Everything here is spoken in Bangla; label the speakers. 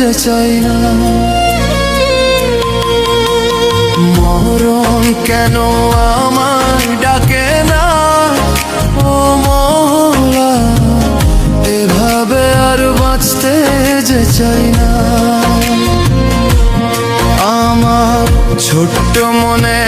Speaker 1: যে চাই না। মরণ কেন আমায় ডাকে না, ও মওলা, এভাবে আর বাঁচতে যে চাই না। আমার ছোট্ট মনে